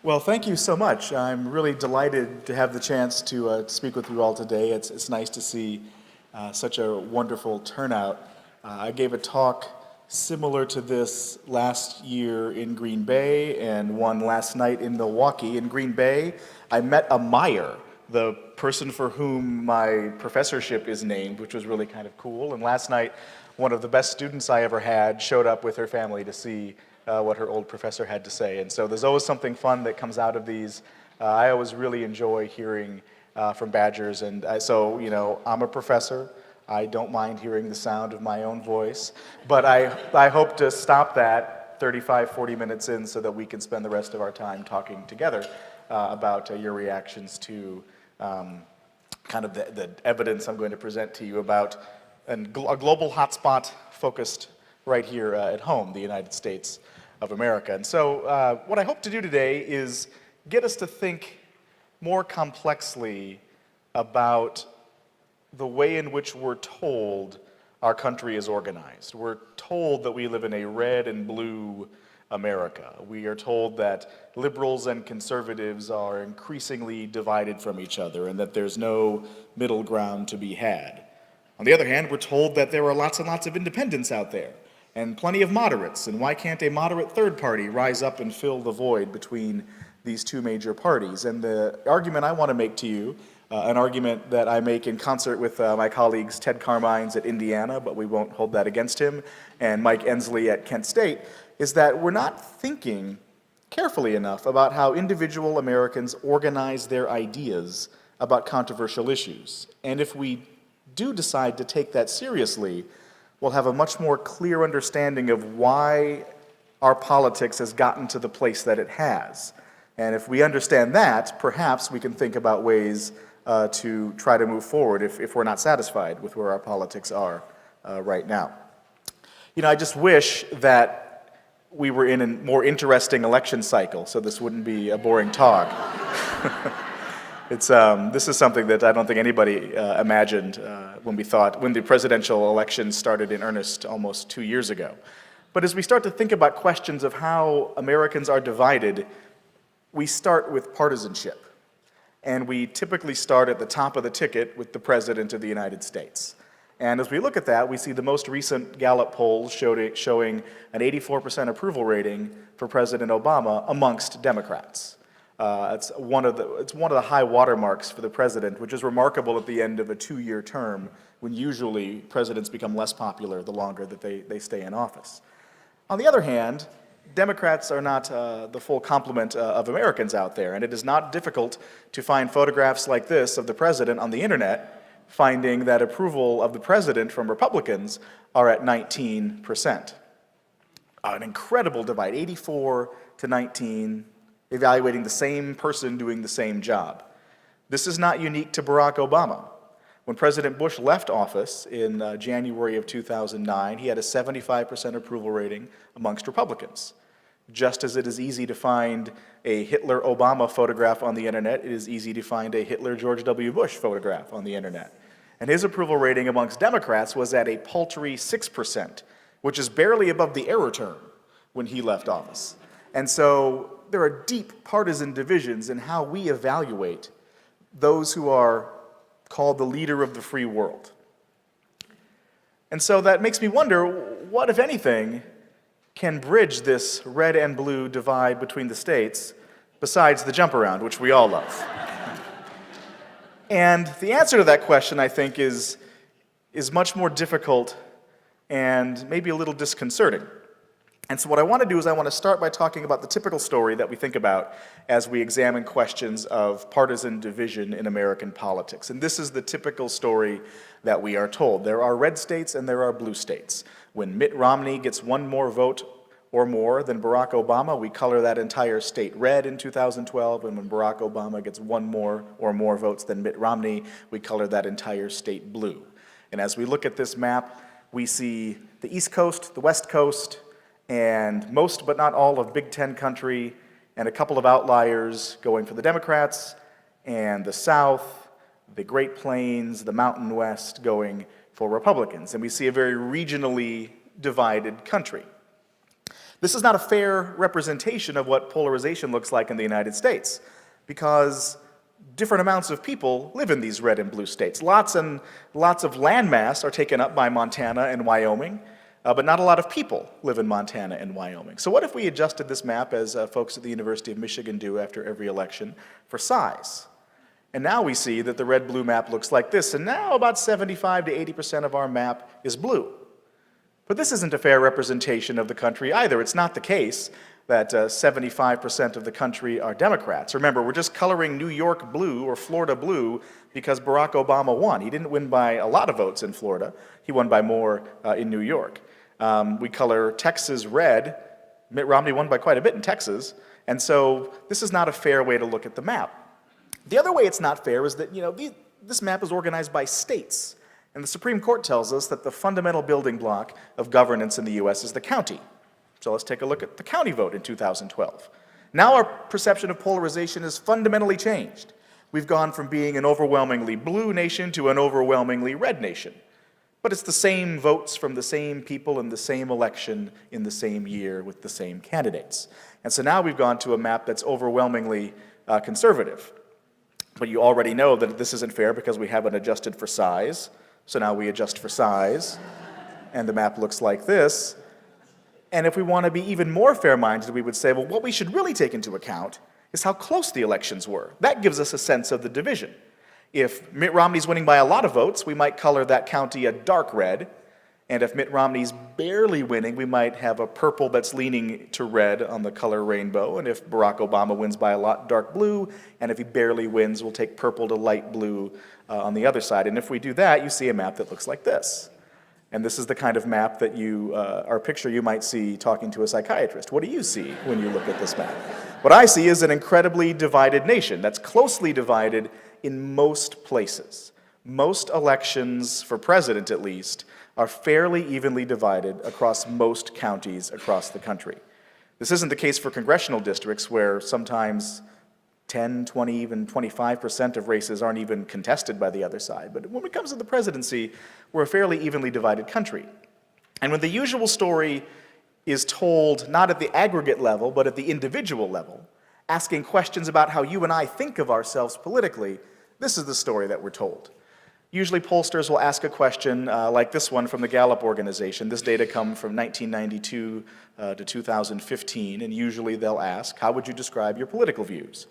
Well, thank you so much. I'm really delighted to have the chance to speak with you all today. It's nice to see such a wonderful turnout. I gave a talk similar to this last year in Green Bay and one last night in Milwaukee. In Green Bay, I met a Meyer, the person for whom my professorship is named, which was really kind of cool. And last night, one of the best students I ever had showed up with her family to see what her old professor had to say. And so there's always something fun that comes out of these. I always really enjoy hearing from Badgers. And so, I'm a professor. I don't mind hearing the sound of my own voice. But I hope to stop that 35, 40 minutes in so that we can spend the rest of our time talking together about your reactions to kind of the evidence I'm going to present to you about a global hotspot focused right here at home, the United States of America. And so what I hope to do today is get us to think more complexly about the way in which we're told our country is organized. We're told that we live in a red and blue America. We are told that liberals and conservatives are increasingly divided from each other and that there's no middle ground to be had. On the other hand, we're told that there are lots and lots of independents out there and plenty of moderates, and why can't a moderate third party rise up and fill the void between these two major parties? And the argument I want to make to you, an argument that I make in concert with my colleagues Ted Carmines at Indiana, but we won't hold that against him, and Mike Ensley at Kent State, is that we're not thinking carefully enough about how individual Americans organize their ideas about controversial issues. And if we do decide to take that seriously, we'll have a much more clear understanding of why our politics has gotten to the place that it has. And if we understand that, perhaps we can think about ways to try to move forward if we're not satisfied with where our politics are right now. I just wish that we were in a more interesting election cycle, so this wouldn't be a boring talk. This is something that I don't think anybody imagined when the presidential election started in earnest almost 2 years ago. But as we start to think about questions of how Americans are divided, we start with partisanship. And we typically start at the top of the ticket with the President of the United States. And as we look at that, we see the most recent Gallup polls showing an 84% approval rating for President Obama amongst Democrats. It's one of the high watermarks for the president, which is remarkable at the end of a 2-year term, when usually presidents become less popular the longer that they stay in office. On the other hand, Democrats are not the full complement of Americans out there, and it is not difficult to find photographs like this of the president on the internet, finding that approval of the president from Republicans are at 19%. An incredible divide, 84 to 19, evaluating the same person doing the same job. This is not unique to Barack Obama. When President Bush left office in January of 2009, he had a 75% approval rating amongst Republicans. Just as it is easy to find a Hitler-Obama photograph on the internet, it is easy to find a Hitler-George W. Bush photograph on the internet. And his approval rating amongst Democrats was at a paltry 6%, which is barely above the error term when he left office. And so there are deep partisan divisions in how we evaluate those who are called the leader of the free world. And so that makes me wonder, what, if anything, can bridge this red and blue divide between the states besides the jump around, which we all love? And the answer to that question, I think, is much more difficult and maybe a little disconcerting. And so what I want to do is I want to start by talking about the typical story that we think about as we examine questions of partisan division in American politics. And this is the typical story that we are told. There are red states and there are blue states. When Mitt Romney gets one more vote or more than Barack Obama, we color that entire state red in 2012. And when Barack Obama gets one more or more votes than Mitt Romney, we color that entire state blue. And as we look at this map, we see the East Coast, the West Coast, and most but not all of Big Ten country, and a couple of outliers going for the Democrats, and the South, the Great Plains, the Mountain West going for Republicans. And we see a very regionally divided country. This is not a fair representation of what polarization looks like in the United States, because different amounts of people live in these red and blue states. Lots and lots of landmass are taken up by Montana and Wyoming, but not a lot of people live in Montana and Wyoming. So what if we adjusted this map, as folks at the University of Michigan do after every election, for size? And now we see that the red-blue map looks like this, and now about 75 to 80% of our map is blue. But this isn't a fair representation of the country either. It's not the case that 75% of the country are Democrats. Remember, we're just coloring New York blue or Florida blue because Barack Obama won. He didn't win by a lot of votes in Florida. He won by more in New York. We color Texas red. Mitt Romney won by quite a bit in Texas. And so this is not a fair way to look at the map. The other way it's not fair is that, this map is organized by states. And the Supreme Court tells us that the fundamental building block of governance in the U.S. is the county. So let's take a look at the county vote in 2012. Now our perception of polarization has fundamentally changed. We've gone from being an overwhelmingly blue nation to an overwhelmingly red nation. But it's the same votes from the same people in the same election in the same year with the same candidates. And so now we've gone to a map that's overwhelmingly conservative. But you already know that this isn't fair because we haven't adjusted for size. So now we adjust for size, and the map looks like this. And if we want to be even more fair-minded, we would say, well, what we should really take into account is how close the elections were. That gives us a sense of the division. If Mitt Romney's winning by a lot of votes, we might color that county a dark red. And if Mitt Romney's barely winning, we might have a purple that's leaning to red on the color rainbow. And if Barack Obama wins by a lot, dark blue. And if he barely wins, we'll take purple to light blue on the other side. And if we do that, you see a map that looks like this. And this is the kind of map that or picture you might see talking to a psychiatrist. What do you see when you look at this map? What I see is an incredibly divided nation that's closely divided in most places. Most elections, for president at least, are fairly evenly divided across most counties across the country. This isn't the case for congressional districts where sometimes 10, 20, even 25% of races aren't even contested by the other side. But when it comes to the presidency, we're a fairly evenly divided country. And when the usual story is told not at the aggregate level, but at the individual level, asking questions about how you and I think of ourselves politically, this is the story that we're told. Usually pollsters will ask a question like this one from the Gallup organization. This data comes from 1992 to 2015, and usually they'll ask, how would you describe your political views?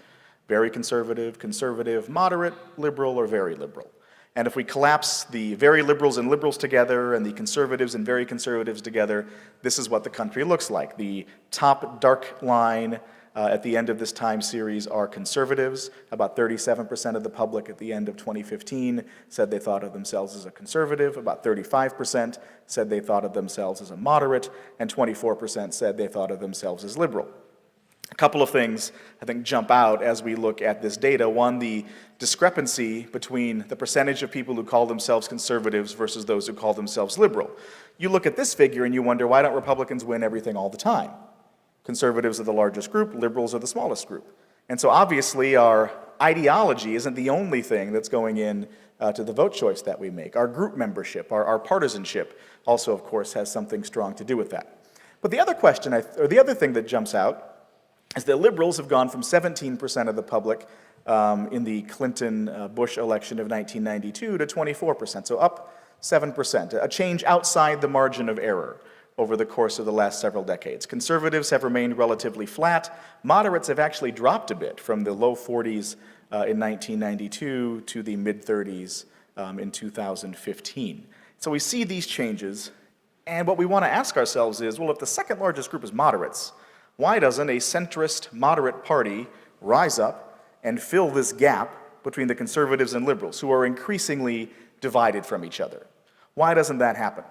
Very conservative, conservative, moderate, liberal, or very liberal. And if we collapse the very liberals and liberals together and the conservatives and very conservatives together, this is what the country looks like. The top dark line at the end of this time series are conservatives. About 37% of the public at the end of 2015 said they thought of themselves as a conservative. About 35% said they thought of themselves as a moderate, and 24% said they thought of themselves as liberal. A couple of things, I think, jump out as we look at this data. One, the discrepancy between the percentage of people who call themselves conservatives versus those who call themselves liberal. You look at this figure and you wonder, why don't Republicans win everything all the time? Conservatives are the largest group, liberals are the smallest group. And so obviously our ideology isn't the only thing that's going in to the vote choice that we make. Our group membership, our partisanship also, of course, has something strong to do with that. But the other question, or the other thing that jumps out is that liberals have gone from 17% of the public in the Clinton-Bush election of 1992 to 24%, so up 7%, a change outside the margin of error over the course of the last several decades. Conservatives have remained relatively flat. Moderates have actually dropped a bit from the low 40s in 1992 to the mid-30s in 2015. So we see these changes, and what we want to ask ourselves is, well, if the second largest group is moderates, why doesn't a centrist moderate party rise up and fill this gap between the conservatives and liberals, who are increasingly divided from each other? Why doesn't that happen?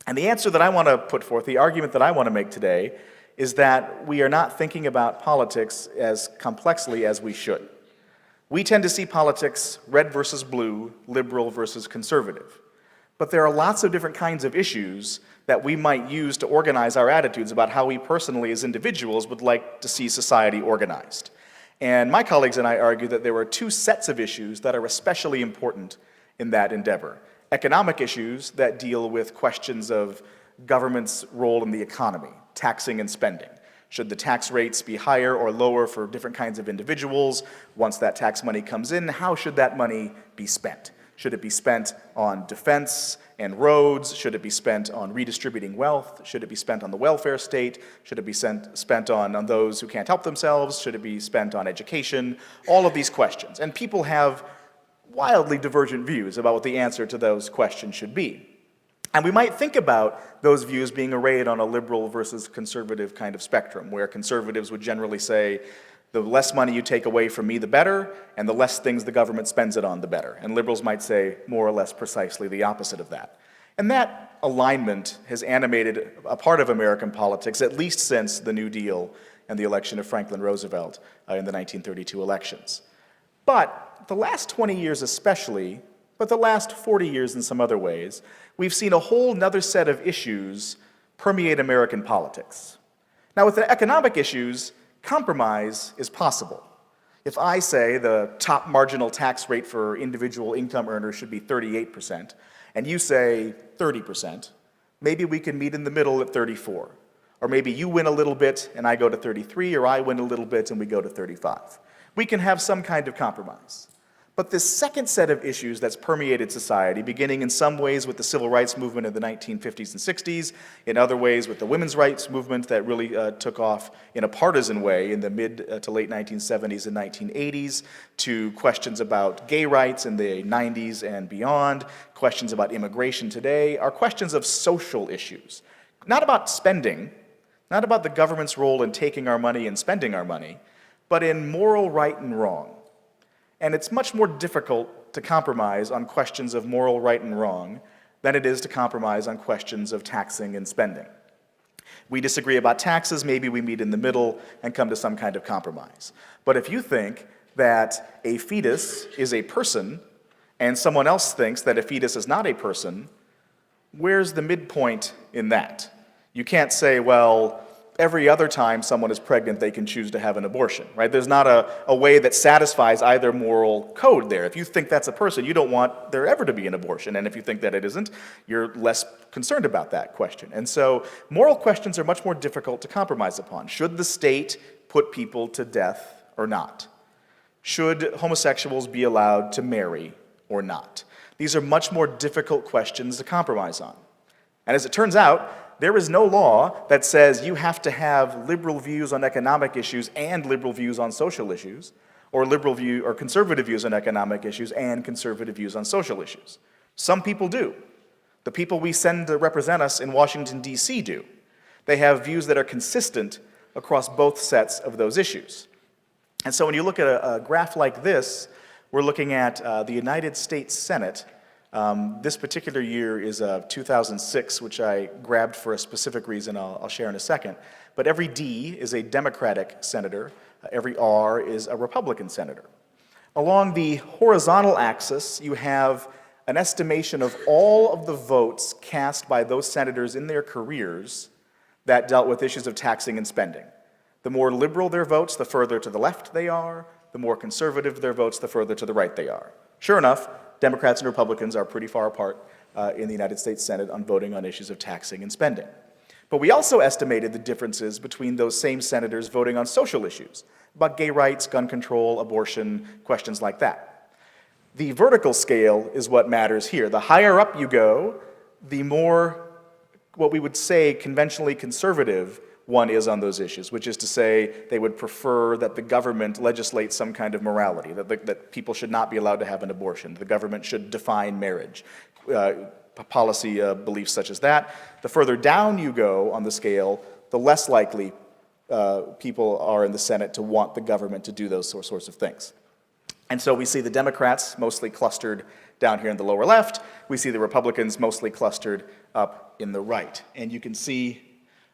And the answer that I want to put forth, the argument that I want to make today, is that we are not thinking about politics as complexly as we should. We tend to see politics red versus blue, liberal versus conservative. But there are lots of different kinds of issues that we might use to organize our attitudes about how we personally as individuals would like to see society organized. And my colleagues and I argue that there are two sets of issues that are especially important in that endeavor. Economic issues that deal with questions of government's role in the economy. taxing and spending. Should the tax rates be higher or lower for different kinds of individuals? Once that tax money comes in, how should that money be spent? Should it be spent on defense and roads? Should it be spent on redistributing wealth? Should it be spent on the welfare state? Should it be spent on those who can't help themselves? Should it be spent on education? All of these questions. And people have wildly divergent views about what the answer to those questions should be. And we might think about those views being arrayed on a liberal versus conservative kind of spectrum, where conservatives would generally say, the less money you take away from me, the better, and the less things the government spends it on, the better. And liberals might say more or less precisely the opposite of that. And that alignment has animated a part of American politics, at least since the New Deal and the election of Franklin Roosevelt in the 1932 elections. But the last 20 years especially, but the last 40 years in some other ways, we've seen a whole nother set of issues permeate American politics. Now, with the economic issues, compromise is possible. If I say the top marginal tax rate for individual income earners should be 38%, and you say 30%, maybe we can meet in the middle at 34. Or maybe you win a little bit and I go to 33, or I win a little bit and we go to 35. We can have some kind of compromise. But this second set of issues that's permeated society, beginning in some ways with the civil rights movement of the 1950s and 60s, in other ways with the women's rights movement that really took off in a partisan way in the mid to late 1970s and 1980s, to questions about gay rights in the 90s and beyond, questions about immigration today, are questions of social issues. Not about spending, not about the government's role in taking our money and spending our money, but in moral right and wrong. And it's much more difficult to compromise on questions of moral right and wrong than it is to compromise on questions of taxing and spending. We disagree about taxes, maybe we meet in the middle and come to some kind of compromise. But if you think that a fetus is a person and someone else thinks that a fetus is not a person, where's the midpoint in that? You can't say, well, every other time someone is pregnant, they can choose to have an abortion, right? There's not a way that satisfies either moral code there. If you think that's a person, you don't want there ever to be an abortion. And if you think that it isn't, you're less concerned about that question. And so moral questions are much more difficult to compromise upon. Should the state put people to death or not? Should homosexuals be allowed to marry or not? These are much more difficult questions to compromise on. And as it turns out, there is no law that says you have to have liberal views on economic issues and liberal views on social issues, or conservative views on economic issues and conservative views on social issues. Some people do. The people we send to represent us in Washington, D.C. do. They have views that are consistent across both sets of those issues. And so when you look at a graph like this, we're looking at the United States Senate. This particular year is 2006, which I grabbed for a specific reason I'll share in a second. But every D is a Democratic senator. Every R is a Republican senator. Along the horizontal axis, you have an estimation of all of the votes cast by those senators in their careers that dealt with issues of taxing and spending. The more liberal their votes, the further to the left they are. The more conservative their votes, the further to the right they are. Sure enough, Democrats and Republicans are pretty far apart in the United States Senate on voting on issues of taxing and spending. But we also estimated the differences between those same senators voting on social issues, about gay rights, gun control, abortion, questions like that. The vertical scale is what matters here. The higher up you go, the more what we would say conventionally conservative one is on those issues, which is to say they would prefer that the government legislate some kind of morality, that people should not be allowed to have an abortion, the government should define marriage, policy beliefs such as that. The further down you go on the scale, the less likely people are in the Senate to want the government to do those sorts of things. And so we see the Democrats mostly clustered down here in the lower left. We see the Republicans mostly clustered up in the right. And you can see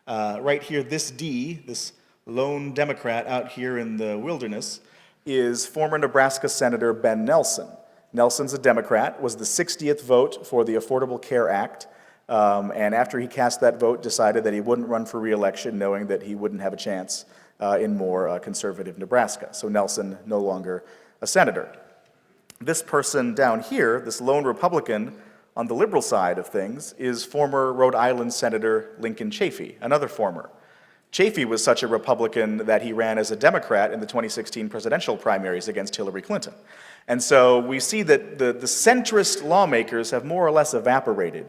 right here, this D, this lone Democrat out here in the wilderness, is former Nebraska Senator Ben Nelson. Nelson's a Democrat, was the 60th vote for the Affordable Care Act, and after he cast that vote, decided that he wouldn't run for re-election, knowing that he wouldn't have a chance in more conservative Nebraska. So Nelson, no longer a senator. This person down here, this lone Republican on the liberal side of things, is former Rhode Island Senator Lincoln Chafee, another former Chafee was such a Republican that he ran as a Democrat in the 2016 presidential primaries against Hillary Clinton. And so we see that the centrist lawmakers have more or less evaporated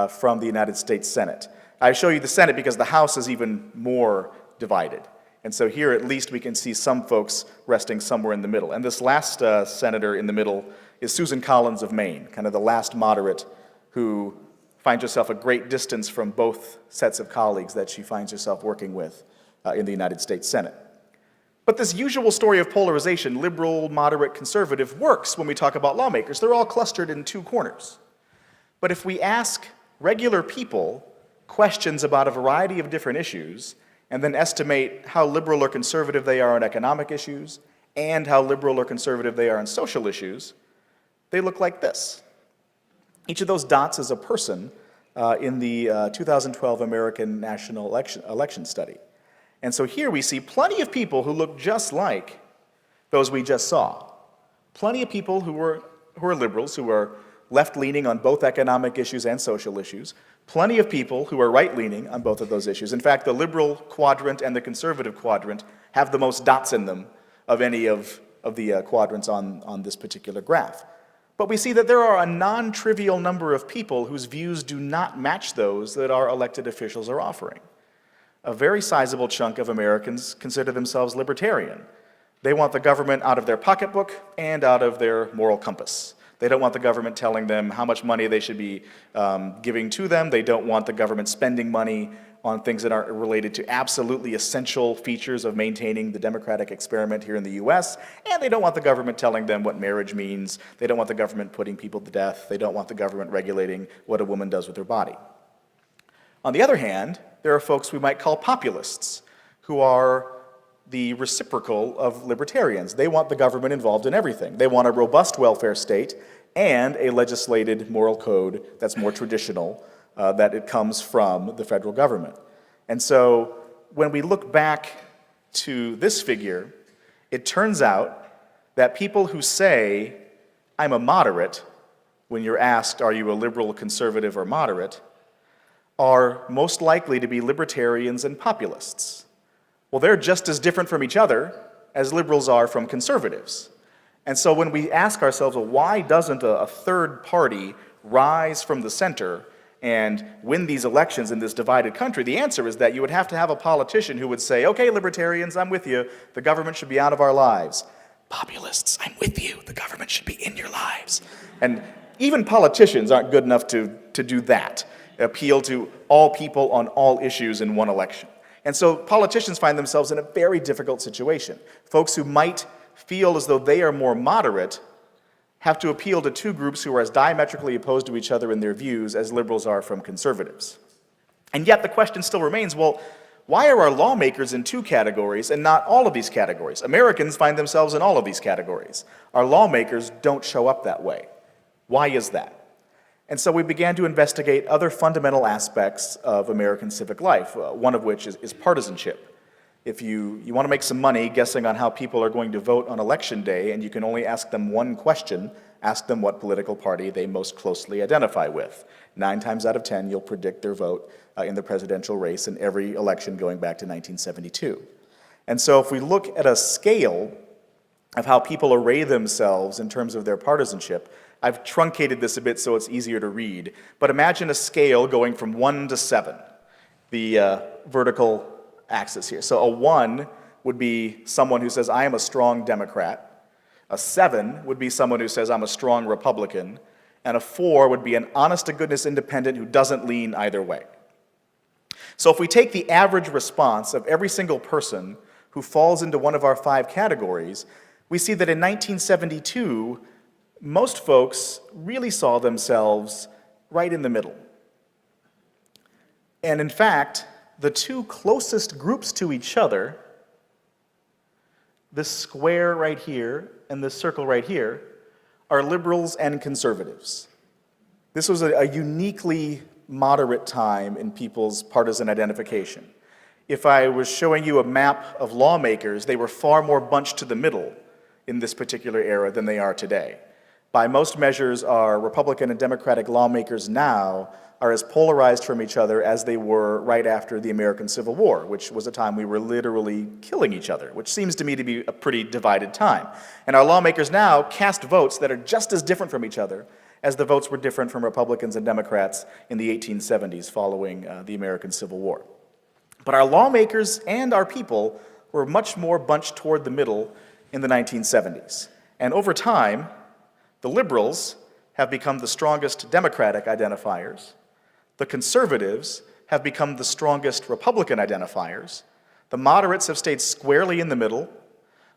from the United States Senate. I show you the Senate because the House is even more divided. And so here at least we can see some folks resting somewhere in the middle. And this last senator in the middle is Susan Collins of Maine, kind of the last moderate who finds herself a great distance from both sets of colleagues that she finds herself working with in the United States Senate. But this usual story of polarization, liberal, moderate, conservative, works when we talk about lawmakers. They're all clustered in two corners. But if we ask regular people questions about a variety of different issues, and then estimate how liberal or conservative they are on economic issues, and how liberal or conservative they are on social issues, they look like this. Each of those dots is a person in the 2012 American National Election Study. And so here we see plenty of people who look just like those we just saw. Plenty of people who are liberals, who are left-leaning on both economic issues and social issues. Plenty of people who are right-leaning on both of those issues. In fact, the liberal quadrant and the conservative quadrant have the most dots in them of any of the quadrants on this particular graph. But we see that there are a non-trivial number of people whose views do not match those that our elected officials are offering. A very sizable chunk of Americans consider themselves libertarian. They want the government out of their pocketbook and out of their moral compass. They don't want the government telling them how much money they should be giving to them. They don't want the government spending money on things that aren't related to absolutely essential features of maintaining the democratic experiment here in the US. And they don't want the government telling them what marriage means. They don't want the government putting people to death. They don't want the government regulating what a woman does with her body. On the other hand, there are folks we might call populists, who are the reciprocal of libertarians. They want the government involved in everything. They want a robust welfare state and a legislated moral code that's more traditional, that it comes from the federal government. And so when we look back to this figure, it turns out that people who say, I'm a moderate, when you're asked, are you a liberal, conservative, or moderate, are most likely to be libertarians and populists. Well, they're just as different from each other as liberals are from conservatives. And so when we ask ourselves, well, why doesn't a third party rise from the center and win these elections in this divided country, the answer is that you would have to have a politician who would say, okay, libertarians, I'm with you, the government should be out of our lives. Populists, I'm with you, the government should be in your lives. And even politicians aren't good enough to do that, appeal to all people on all issues in one election. And so politicians find themselves in a very difficult situation. Folks who might feel as though they are more moderate have to appeal to two groups who are as diametrically opposed to each other in their views as liberals are from conservatives. And yet the question still remains, well, why are our lawmakers in two categories and not all of these categories? Americans find themselves in all of these categories. Our lawmakers don't show up that way. Why is that? And so we began to investigate other fundamental aspects of American civic life, one of which is partisanship. If you want to make some money guessing on how people are going to vote on election day, and you can only ask them one question, ask them what political party they most closely identify with. 9 times out of 10, you'll predict their vote in the presidential race in every election going back to 1972. And so if we look at a scale of how people array themselves in terms of their partisanship, I've truncated this a bit so it's easier to read, but imagine a scale going from 1 to 7, the vertical axis here. So a 1 would be someone who says, I am a strong Democrat. A 7 would be someone who says, I'm a strong Republican. And a 4 would be an honest-to-goodness independent who doesn't lean either way. So if we take the average response of every single person who falls into one of our 5 categories, we see that in 1972, most folks really saw themselves right in the middle. And in fact, the two closest groups to each other, this square right here and this circle right here, are liberals and conservatives. This was a uniquely moderate time in people's partisan identification. If I was showing you a map of lawmakers, they were far more bunched to the middle in this particular era than they are today. By most measures, our Republican and Democratic lawmakers now are as polarized from each other as they were right after the American Civil War, which was a time we were literally killing each other, which seems to me to be a pretty divided time. And our lawmakers now cast votes that are just as different from each other as the votes were different from Republicans and Democrats in the 1870s following the American Civil War. But our lawmakers and our people were much more bunched toward the middle in the 1970s. And over time, the liberals have become the strongest Democratic identifiers. The conservatives have become the strongest Republican identifiers. The moderates have stayed squarely in the middle.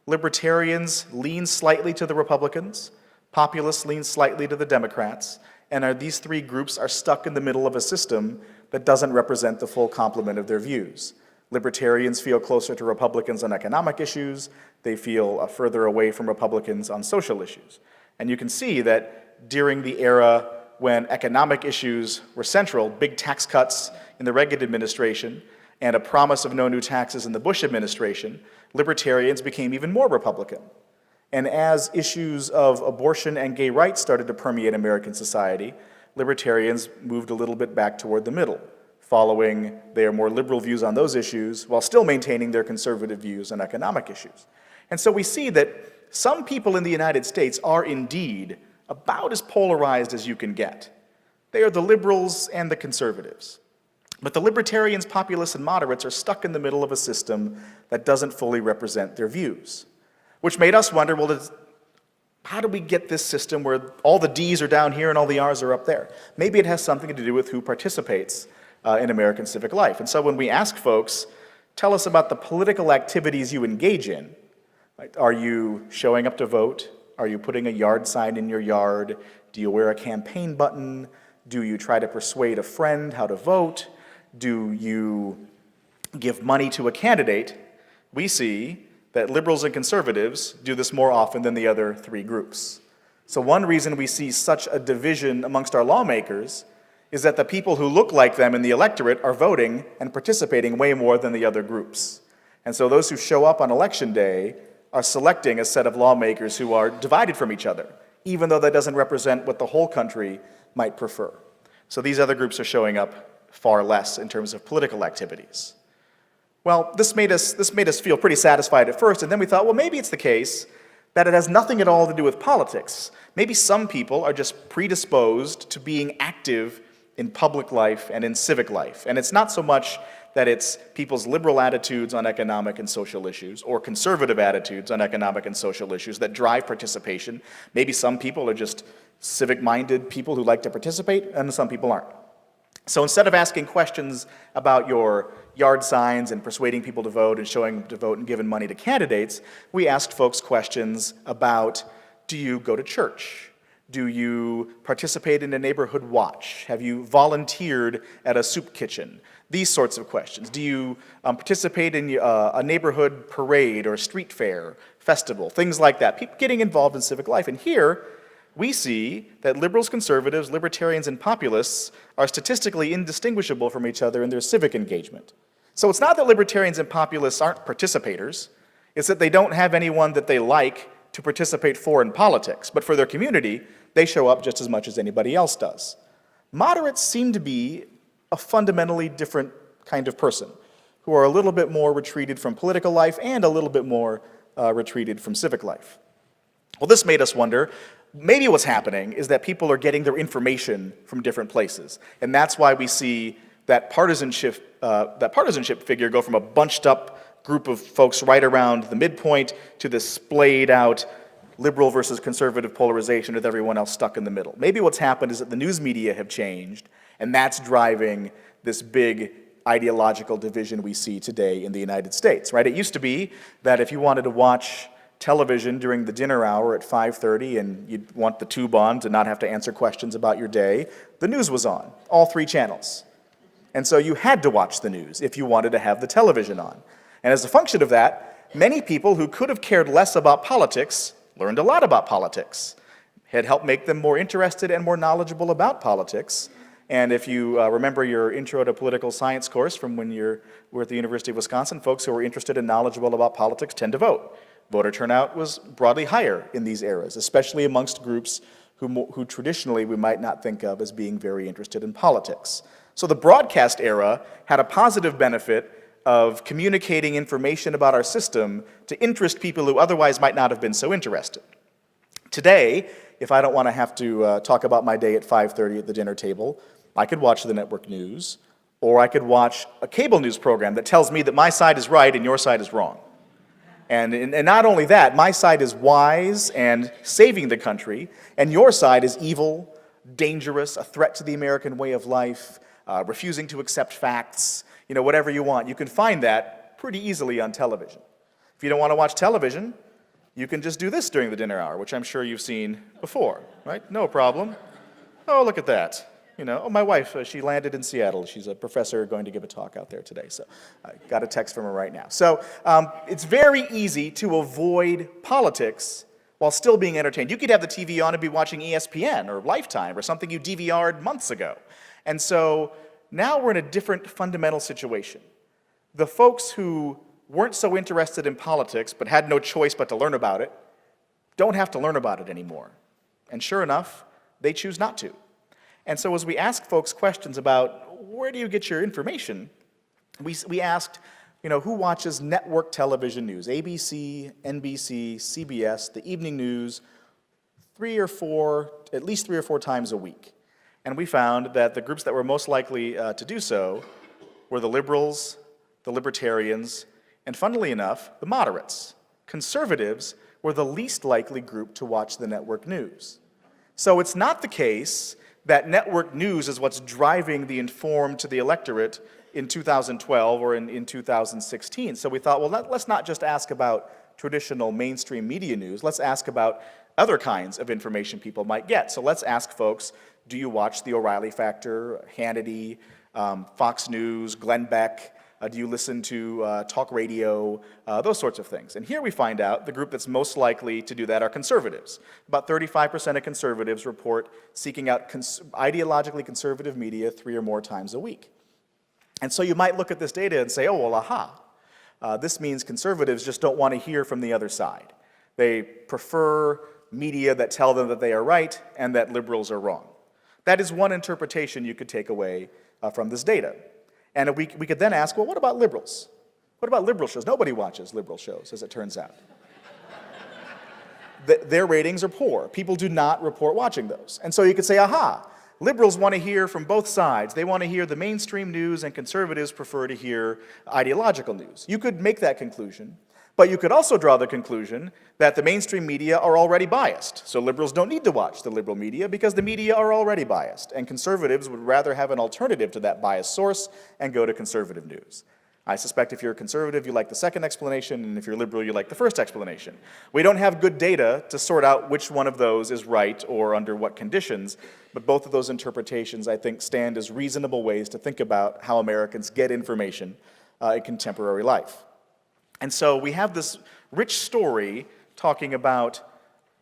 Libertarians lean slightly to the Republicans. Populists lean slightly to the Democrats. And these three groups are stuck in the middle of a system that doesn't represent the full complement of their views. Libertarians feel closer to Republicans on economic issues. They feel further away from Republicans on social issues. And you can see that during the era when economic issues were central, big tax cuts in the Reagan administration and a promise of no new taxes in the Bush administration, libertarians became even more Republican. And as issues of abortion and gay rights started to permeate American society, libertarians moved a little bit back toward the middle, following their more liberal views on those issues while still maintaining their conservative views on economic issues. And so we see that some people in the United States are indeed about as polarized as you can get. They are the liberals and the conservatives. But the libertarians, populists, and moderates are stuck in the middle of a system that doesn't fully represent their views, which made us wonder, well, how do we get this system where all the D's are down here and all the R's are up there? Maybe it has something to do with who participates in American civic life. And so when we ask folks, tell us about the political activities you engage in, right? Are you showing up to vote? Are you putting a yard sign in your yard? Do you wear a campaign button? Do you try to persuade a friend how to vote? Do you give money to a candidate? We see that liberals and conservatives do this more often than the other three groups. So one reason we see such a division amongst our lawmakers is that the people who look like them in the electorate are voting and participating way more than the other groups. And so those who show up on election day are selecting a set of lawmakers who are divided from each other, even though that doesn't represent what the whole country might prefer. So these other groups are showing up far less in terms of political activities. Well, this made us feel pretty satisfied at first, and then we thought, well, maybe it's the case that it has nothing at all to do with politics. Maybe some people are just predisposed to being active in public life and in civic life. And it's not so much that it's people's liberal attitudes on economic and social issues or conservative attitudes on economic and social issues that drive participation. Maybe some people are just civic-minded people who like to participate, and some people aren't. So instead of asking questions about your yard signs and persuading people to vote and showing them to vote and giving money to candidates, we asked folks questions about, do you go to church? Do you participate in a neighborhood watch? Have you volunteered at a soup kitchen? These sorts of questions. Do you participate in a neighborhood parade or street fair, festival, things like that? People getting involved in civic life. And here, we see that liberals, conservatives, libertarians, and populists are statistically indistinguishable from each other in their civic engagement. So it's not that libertarians and populists aren't participators, it's that they don't have anyone that they like to participate for in politics, but for their community, they show up just as much as anybody else does. Moderates seem to be a fundamentally different kind of person, who are a little bit more retreated from political life and a little bit more retreated from civic life. Well, this made us wonder, maybe what's happening is that people are getting their information from different places, and that's why we see that partisanship figure go from a bunched up group of folks right around the midpoint to this splayed out liberal versus conservative polarization with everyone else stuck in the middle. Maybe what's happened is that the news media have changed, and that's driving this big ideological division we see today in the United States, right? It used to be that if you wanted to watch television during the dinner hour at 5:30 and you'd want the tube on to not have to answer questions about your day, the news was on, all three channels. And so you had to watch the news if you wanted to have the television on. And as a function of that, many people who could have cared less about politics learned a lot about politics. It helped make them more interested and more knowledgeable about politics. And if you remember your Intro to Political Science course from when you were at the University of Wisconsin, folks who are interested and knowledgeable about politics tend to vote. Voter turnout was broadly higher in these eras, especially amongst groups who traditionally we might not think of as being very interested in politics. So the broadcast era had a positive benefit of communicating information about our system to interest people who otherwise might not have been so interested. Today, if I don't want to have to talk about my day at 5:30 at the dinner table, I could watch the network news, or I could watch a cable news program that tells me that my side is right and your side is wrong. And not only that, my side is wise and saving the country, and your side is evil, dangerous, a threat to the American way of life, refusing to accept facts, whatever you want. You can find that pretty easily on television. If you don't want to watch television, you can just do this during the dinner hour, which I'm sure you've seen before, right? No problem. Oh, look at that. My wife, she landed in Seattle. She's a professor going to give a talk out there today, so I got a text from her right now. So it's very easy to avoid politics while still being entertained. You could have the TV on and be watching ESPN or Lifetime or something you DVR'd months ago. And so now we're in a different fundamental situation. The folks who weren't so interested in politics but had no choice but to learn about it don't have to learn about it anymore. And sure enough, they choose not to. And so as we ask folks questions about where do you get your information, we asked, who watches network television news, ABC, NBC, CBS, the evening news, at least three or four times a week. And we found that the groups that were most likely to do so were the liberals, the libertarians, and funnily enough, the moderates. Conservatives were the least likely group to watch the network news. So it's not the case that network news is what's driving the informed to the electorate in 2012 or in 2016. So we thought, well, let's not just ask about traditional mainstream media news, let's ask about other kinds of information people might get. So let's ask folks, do you watch The O'Reilly Factor, Hannity, Fox News, Glenn Beck? Do you listen to talk radio, those sorts of things? And here we find out the group that's most likely to do that are conservatives. About 35% of conservatives report seeking out ideologically conservative media 3 or more times a week. And so you might look at this data and say, oh, well, aha. This means conservatives just don't want to hear from the other side. They prefer media that tell them that they are right and that liberals are wrong. That is one interpretation you could take away from this data. And we could then ask, well, what about liberals? What about liberal shows? Nobody watches liberal shows, as it turns out. Their ratings are poor. People do not report watching those. And so you could say, aha, liberals want to hear from both sides. They want to hear the mainstream news, and conservatives prefer to hear ideological news. You could make that conclusion. But you could also draw the conclusion that the mainstream media are already biased. So liberals don't need to watch the liberal media because the media are already biased. And conservatives would rather have an alternative to that biased source and go to conservative news. I suspect if you're a conservative, you like the second explanation, and if you're liberal, you like the first explanation. We don't have good data to sort out which one of those is right or under what conditions, but both of those interpretations, I think, stand as reasonable ways to think about how Americans get information in contemporary life. And so we have this rich story talking about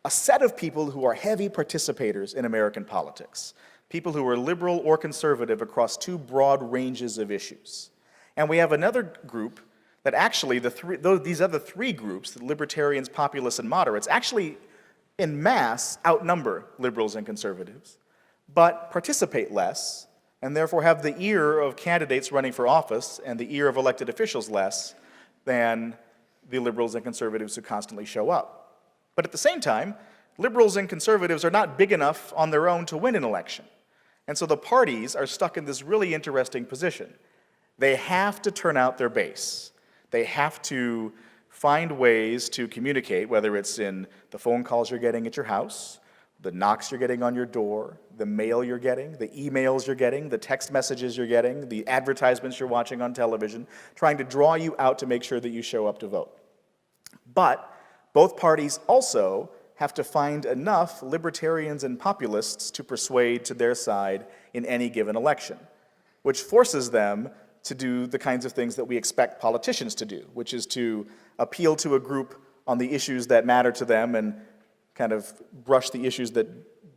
a set of people who are heavy participators in American politics, people who are liberal or conservative across two broad ranges of issues. And we have another group that actually, these other three groups, the libertarians, populists, and moderates, actually en masse outnumber liberals and conservatives, but participate less, and therefore have the ear of candidates running for office and the ear of elected officials less than the liberals and conservatives who constantly show up. But at the same time, liberals and conservatives are not big enough on their own to win an election. And so the parties are stuck in this really interesting position. They have to turn out their base. They have to find ways to communicate, whether it's in the phone calls you're getting at your house, the knocks you're getting on your door, the mail you're getting, the emails you're getting, the text messages you're getting, the advertisements you're watching on television, trying to draw you out to make sure that you show up to vote. But both parties also have to find enough libertarians and populists to persuade to their side in any given election, which forces them to do the kinds of things that we expect politicians to do, which is to appeal to a group on the issues that matter to them and kind of brush the issues that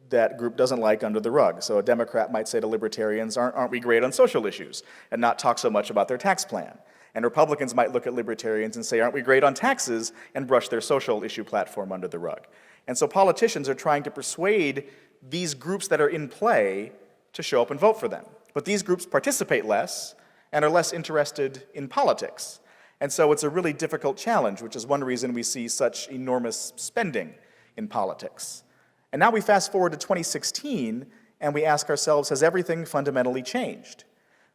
that group doesn't like under the rug. So a Democrat might say to libertarians, aren't we great on social issues, and not talk so much about their tax plan. And Republicans might look at libertarians and say, aren't we great on taxes, and brush their social issue platform under the rug. And so politicians are trying to persuade these groups that are in play to show up and vote for them. But these groups participate less and are less interested in politics. And so it's a really difficult challenge, which is one reason we see such enormous spending in politics. And now we fast forward to 2016, and we ask ourselves, has everything fundamentally changed?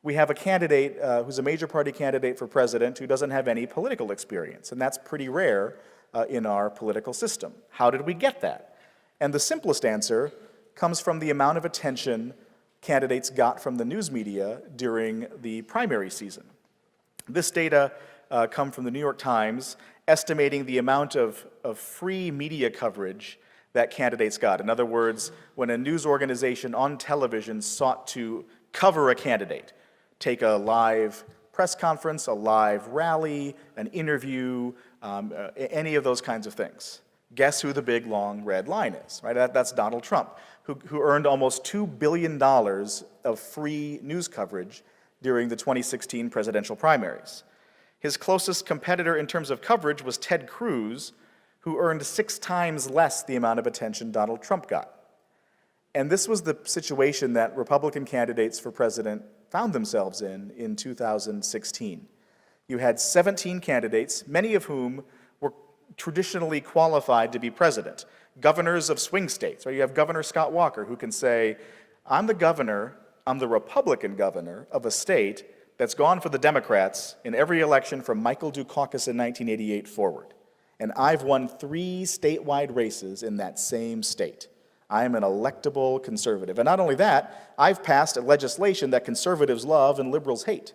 We have a candidate who's a major party candidate for president who doesn't have any political experience, and that's pretty rare in our political system. How did we get that? And the simplest answer comes from the amount of attention candidates got from the news media during the primary season. This data come from the New York Times, estimating the amount of free media coverage that candidates got. In other words, when a news organization on television sought to cover a candidate, take a live press conference, a live rally, an interview, any of those kinds of things. Guess who the big, long, red line is, right? That's Donald Trump, who earned almost $2 billion of free news coverage during the 2016 presidential primaries. His closest competitor in terms of coverage was Ted Cruz, who earned 6 times less the amount of attention Donald Trump got. And this was the situation that Republican candidates for president found themselves in 2016. You had 17 candidates, many of whom were traditionally qualified to be president. Governors of swing states, right? You have Governor Scott Walker, who can say, I'm the Republican governor of a state that's gone for the Democrats in every election from Michael Dukakis in 1988 forward. And I've won 3 statewide races in that same state. I am an electable conservative. And not only that, I've passed a legislation that conservatives love and liberals hate.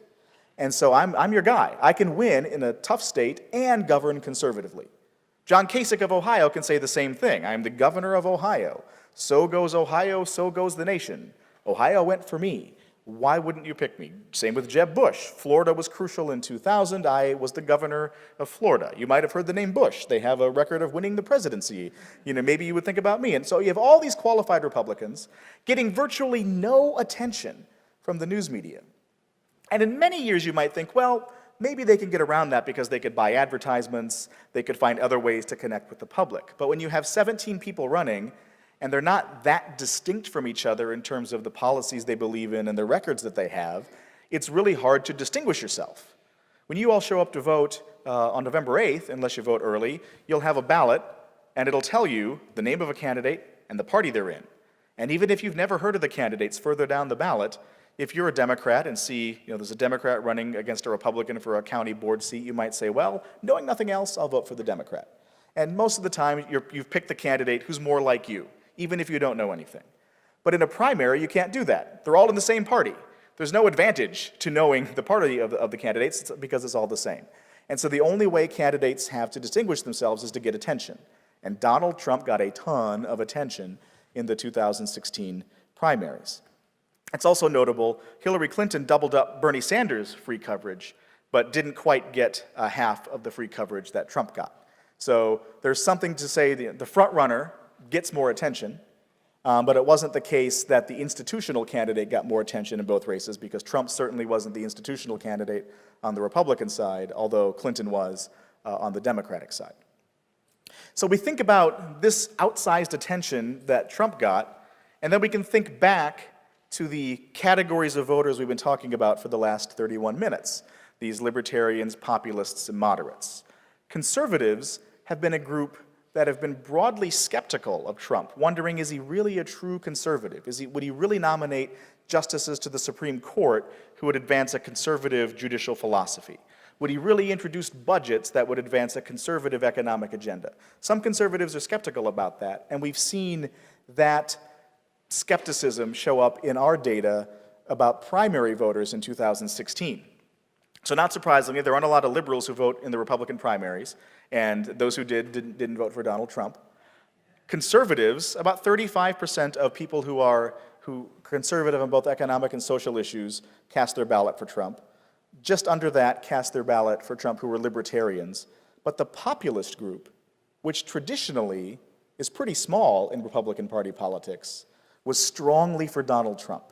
And so I'm your guy. I can win in a tough state and govern conservatively. John Kasich of Ohio can say the same thing. I am the governor of Ohio. So goes Ohio, so goes the nation. Ohio went for me. Why wouldn't you pick me? Same with Jeb Bush. Florida was crucial in 2000. I was the governor of Florida. You might have heard the name Bush. They have a record of winning the presidency. Maybe you would think about me. And so you have all these qualified Republicans getting virtually no attention from the news media. And in many years you might think, well, maybe they can get around that because they could buy advertisements, they could find other ways to connect with the public. But when you have 17 people running, and they're not that distinct from each other in terms of the policies they believe in and the records that they have, it's really hard to distinguish yourself. When you all show up to vote on November 8th, unless you vote early, you'll have a ballot, and it'll tell you the name of a candidate and the party they're in. And even if you've never heard of the candidates further down the ballot, if you're a Democrat and see, there's a Democrat running against a Republican for a county board seat, you might say, well, knowing nothing else, I'll vote for the Democrat. And most of the time, you've picked the candidate who's more like you, even if you don't know anything. But in a primary, you can't do that. They're all in the same party. There's no advantage to knowing the party of the candidates because it's all the same. And so the only way candidates have to distinguish themselves is to get attention. And Donald Trump got a ton of attention in the 2016 primaries. It's also notable, Hillary Clinton doubled up Bernie Sanders' free coverage, but didn't quite get half of the free coverage that Trump got. So there's something to say the front runner gets more attention, but it wasn't the case that the institutional candidate got more attention in both races, because Trump certainly wasn't the institutional candidate on the Republican side, although Clinton was on the Democratic side. So we think about this outsized attention that Trump got, and then we can think back to the categories of voters we've been talking about for the last 31 minutes, these libertarians, populists, and moderates. Conservatives have been a group that have been broadly skeptical of Trump, wondering, is he really a true conservative? Would he really nominate justices to the Supreme Court who would advance a conservative judicial philosophy? Would he really introduce budgets that would advance a conservative economic agenda? Some conservatives are skeptical about that, and we've seen that skepticism show up in our data about primary voters in 2016. So not surprisingly, there aren't a lot of liberals who vote in the Republican primaries, and those who didn't vote for Donald Trump. Conservatives, about 35% of people who are conservative on both economic and social issues cast their ballot for Trump. Just under that cast their ballot for Trump who were libertarians. But the populist group, which traditionally is pretty small in Republican Party politics, was strongly for Donald Trump.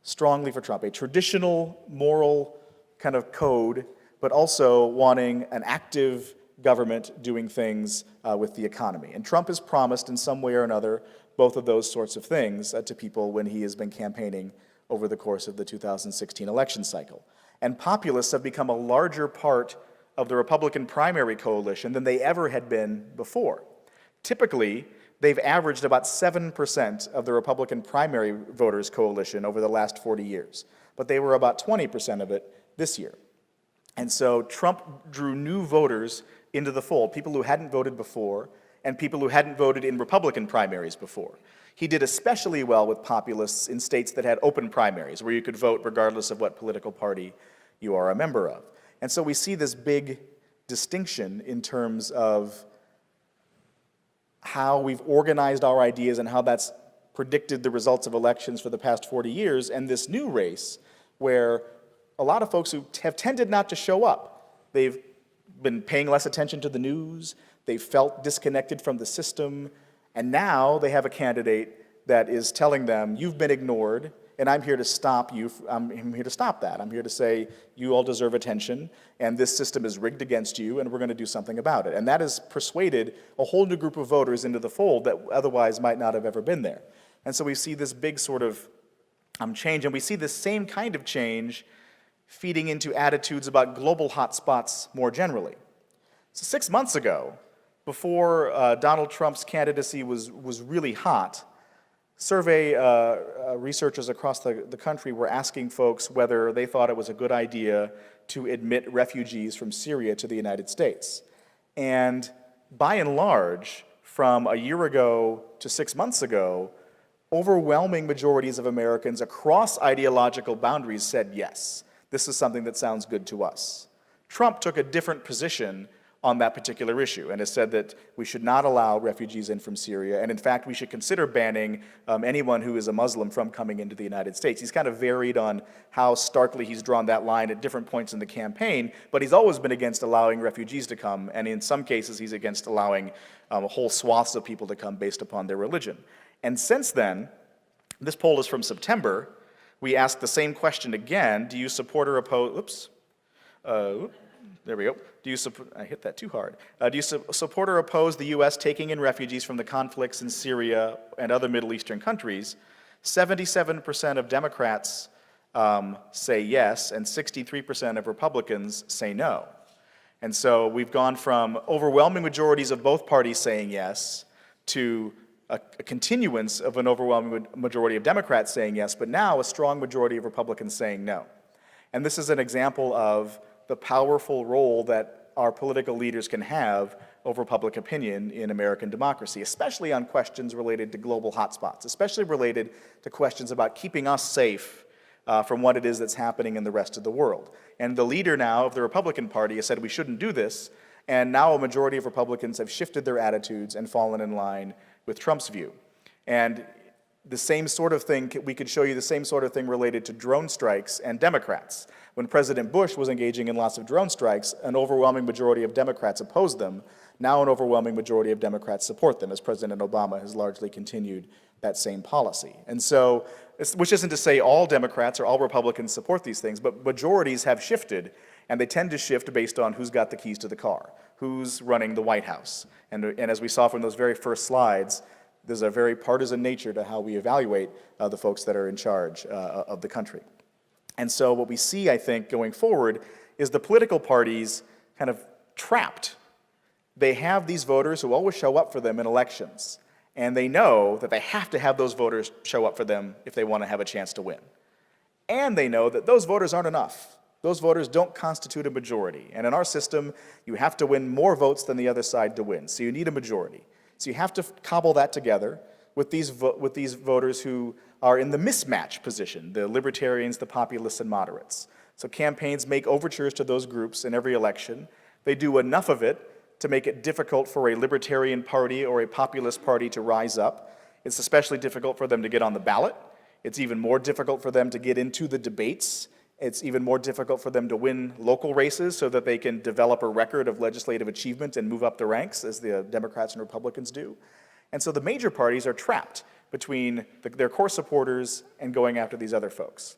Strongly for Trump, a traditional moral kind of code, but also wanting an active government doing things with the economy. And Trump has promised in some way or another both of those sorts of things to people when he has been campaigning over the course of the 2016 election cycle. And populists have become a larger part of the Republican primary coalition than they ever had been before. Typically, they've averaged about 7% of the Republican primary voters coalition over the last 40 years, but they were about 20% of it this year. And so Trump drew new voters into the fold, people who hadn't voted before and people who hadn't voted in Republican primaries before. He did especially well with populists in states that had open primaries, where you could vote regardless of what political party you are a member of. And so we see this big distinction in terms of how we've organized our ideas and how that's predicted the results of elections for the past 40 years, and this new race where a lot of folks who have tended not to show up, they've been paying less attention to the news, they've felt disconnected from the system, and now they have a candidate that is telling them, you've been ignored, and I'm here to stop you. I'm here to stop that. I'm here to say, you all deserve attention, and this system is rigged against you, and we're going to do something about it. And that has persuaded a whole new group of voters into the fold that otherwise might not have ever been there. And so we see this big sort of change, and we see this same kind of change feeding into attitudes about global hotspots more generally. So 6 months ago, before Donald Trump's candidacy was really hot, survey researchers across the country were asking folks whether they thought it was a good idea to admit refugees from Syria to the United States. And by and large, from a year ago to 6 months ago, overwhelming majorities of Americans across ideological boundaries said yes. This is something that sounds good to us. Trump took a different position on that particular issue and has said that we should not allow refugees in from Syria, and in fact we should consider banning anyone who is a Muslim from coming into the United States. He's kind of varied on how starkly he's drawn that line at different points in the campaign, but he's always been against allowing refugees to come, and in some cases he's against allowing whole swaths of people to come based upon their religion. And since then, this poll is from September, we asked the same question again, do you support or oppose, there we go. I hit that too hard. Do you support or oppose the U.S. taking in refugees from the conflicts in Syria and other Middle Eastern countries? 77% of Democrats say yes, and 63% of Republicans say no. And so we've gone from overwhelming majorities of both parties saying yes to a continuance of an overwhelming majority of Democrats saying yes, but now a strong majority of Republicans saying no. And this is an example of the powerful role that our political leaders can have over public opinion in American democracy, especially on questions related to global hotspots, especially related to questions about keeping us safe from what it is that's happening in the rest of the world. And the leader now of the Republican Party has said we shouldn't do this, and now a majority of Republicans have shifted their attitudes and fallen in line with Trump's view. And the same sort of thing, we could show you the same sort of thing related to drone strikes and Democrats. When President Bush was engaging in lots of drone strikes, an overwhelming majority of Democrats opposed them. Now an overwhelming majority of Democrats support them, as President Obama has largely continued that same policy. And so, which isn't to say all Democrats or all Republicans support these things, but majorities have shifted, and they tend to shift based on who's got the keys to the car, who's running the White House. And as we saw from those very first slides, there's a very partisan nature to how we evaluate the folks that are in charge of the country. And so what we see, I think, going forward is the political parties kind of trapped. They have these voters who always show up for them in elections, and they know that they have to have those voters show up for them if they want to have a chance to win. And they know that those voters aren't enough. Those voters don't constitute a majority. And in our system, you have to win more votes than the other side to win. So you need a majority. So you have to cobble that together with these voters who are in the mismatch position, the libertarians, the populists, and moderates. So campaigns make overtures to those groups in every election. They do enough of it to make it difficult for a libertarian party or a populist party to rise up. It's especially difficult for them to get on the ballot. It's even more difficult for them to get into the debates. It's even more difficult for them to win local races so that they can develop a record of legislative achievement and move up the ranks, as the Democrats and Republicans do. And so the major parties are trapped between their core supporters and going after these other folks.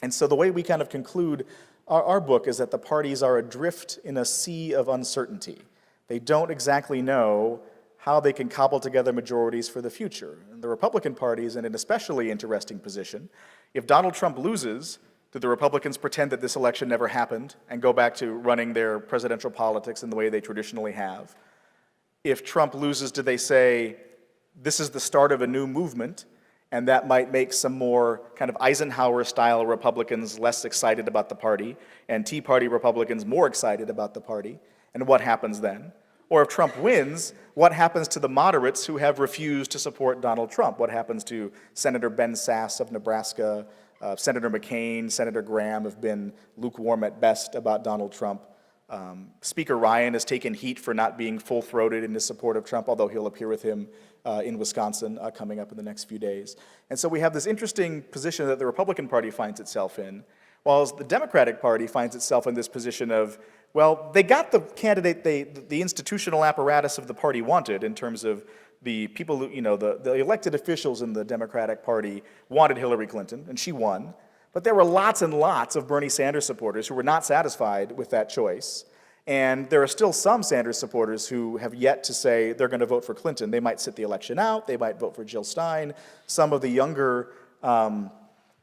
And so the way we kind of conclude our book is that the parties are adrift in a sea of uncertainty. They don't exactly know how they can cobble together majorities for the future. And the Republican Party is in an especially interesting position. If Donald Trump loses, do the Republicans pretend that this election never happened and go back to running their presidential politics in the way they traditionally have? If Trump loses, do they say, this is the start of a new movement, and that might make some more kind of Eisenhower-style Republicans less excited about the party, and Tea Party Republicans more excited about the party? And what happens then? Or if Trump wins, what happens to the moderates who have refused to support Donald Trump? What happens to Senator Ben Sasse of Nebraska? Senator McCain, Senator Graham have been lukewarm at best about Donald Trump. Speaker Ryan has taken heat for not being full-throated in his support of Trump, although he'll appear with him in Wisconsin coming up in the next few days. And so we have this interesting position that the Republican Party finds itself in, while the Democratic Party finds itself in this position of, well, they got the candidate the institutional apparatus of the party wanted in terms of the people who, the elected officials in the Democratic Party wanted Hillary Clinton, and she won. But there were lots and lots of Bernie Sanders supporters who were not satisfied with that choice. And there are still some Sanders supporters who have yet to say they're going to vote for Clinton. They might sit the election out. They might vote for Jill Stein. Some of the younger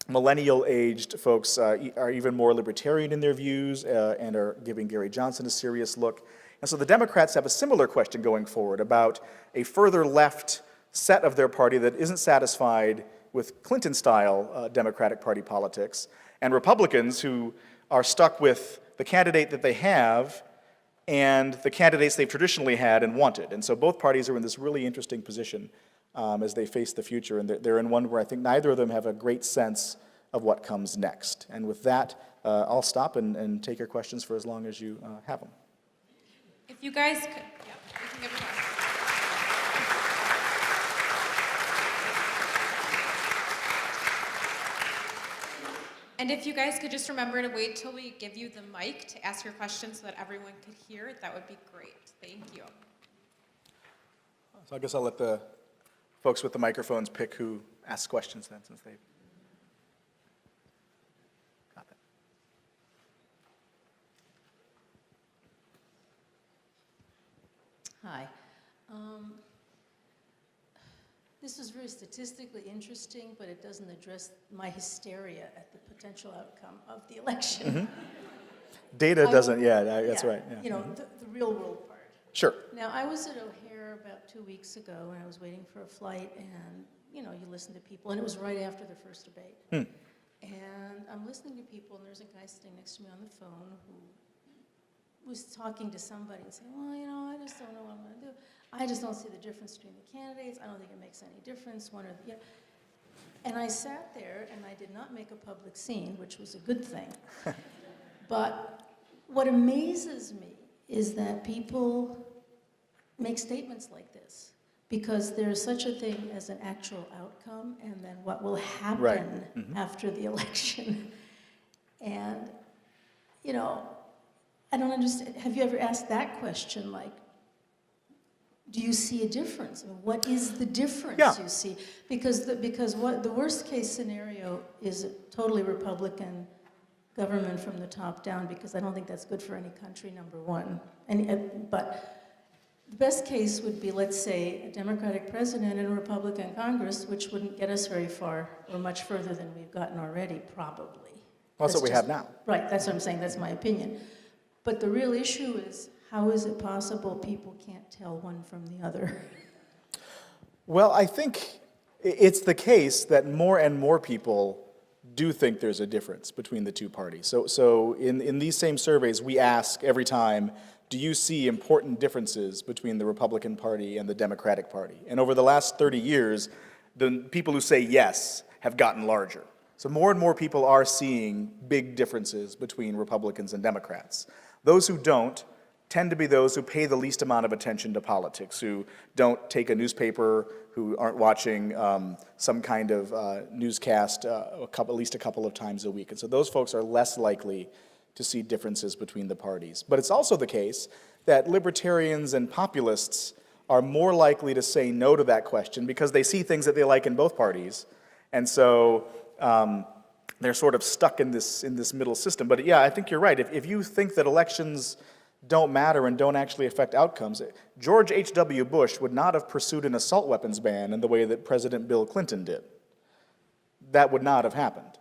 millennial-aged folks are even more libertarian in their views and are giving Gary Johnson a serious look. And so the Democrats have a similar question going forward about a further left set of their party that isn't satisfied with Clinton-style Democratic Party politics, and Republicans who are stuck with the candidate that they have and the candidates they've traditionally had and wanted. And so both parties are in this really interesting position as they face the future, and they're in one where I think neither of them have a great sense of what comes next. And with that, I'll stop and take your questions for as long as you have them. If you guys could, yeah, we can give a question. And if you guys could just remember to wait till we give you the mic to ask your question so that everyone could hear it, that would be great. Thank you. So I guess I'll let the folks with the microphones pick who asks questions then, since they got that. Hi. This is very statistically interesting, but it doesn't address my hysteria at the potential outcome of the election. Mm-hmm. Data doesn't, that's right. Yeah. You know, the real world part. Sure. Now, I was at O'Hare about 2 weeks ago, and I was waiting for a flight, and, you listen to people, and it was right after the first debate. And I'm listening to people, and there's a guy sitting next to me on the phone who was talking to somebody and saying, well, I just don't know what I'm going to do. I just don't see the difference between the candidates. I don't think it makes any difference. And I sat there, and I did not make a public scene, which was a good thing. But what amazes me is that people make statements like this, because there's such a thing as an actual outcome, and then what will happen after the election. And, I don't understand. Have you ever asked that question, like, do you see a difference? I mean, what is the difference you see? Because the worst case scenario is a totally Republican government from the top down, because I don't think that's good for any country, number one. But the best case would be, let's say, a Democratic president and a Republican Congress, which wouldn't get us very far or much further than we've gotten already, probably. Well, that's what we have now. Right, that's what I'm saying. That's my opinion. But the real issue is, how is it possible people can't tell one from the other? Well, I think it's the case that more and more people do think there's a difference between the two parties. So in these same surveys, we ask every time, do you see important differences between the Republican Party and the Democratic Party? And over the last 30 years, the people who say yes have gotten larger. So more and more people are seeing big differences between Republicans and Democrats. Those who don't tend to be those who pay the least amount of attention to politics, who don't take a newspaper, who aren't watching some kind of newscast at least a couple of times a week. And so those folks are less likely to see differences between the parties. But it's also the case that libertarians and populists are more likely to say no to that question because they see things that they like in both parties. And so they're sort of stuck in this middle system. But yeah, I think you're right. If you think that elections don't matter and don't actually affect outcomes. George H.W. Bush would not have pursued an assault weapons ban in the way that President Bill Clinton did. That would not have happened.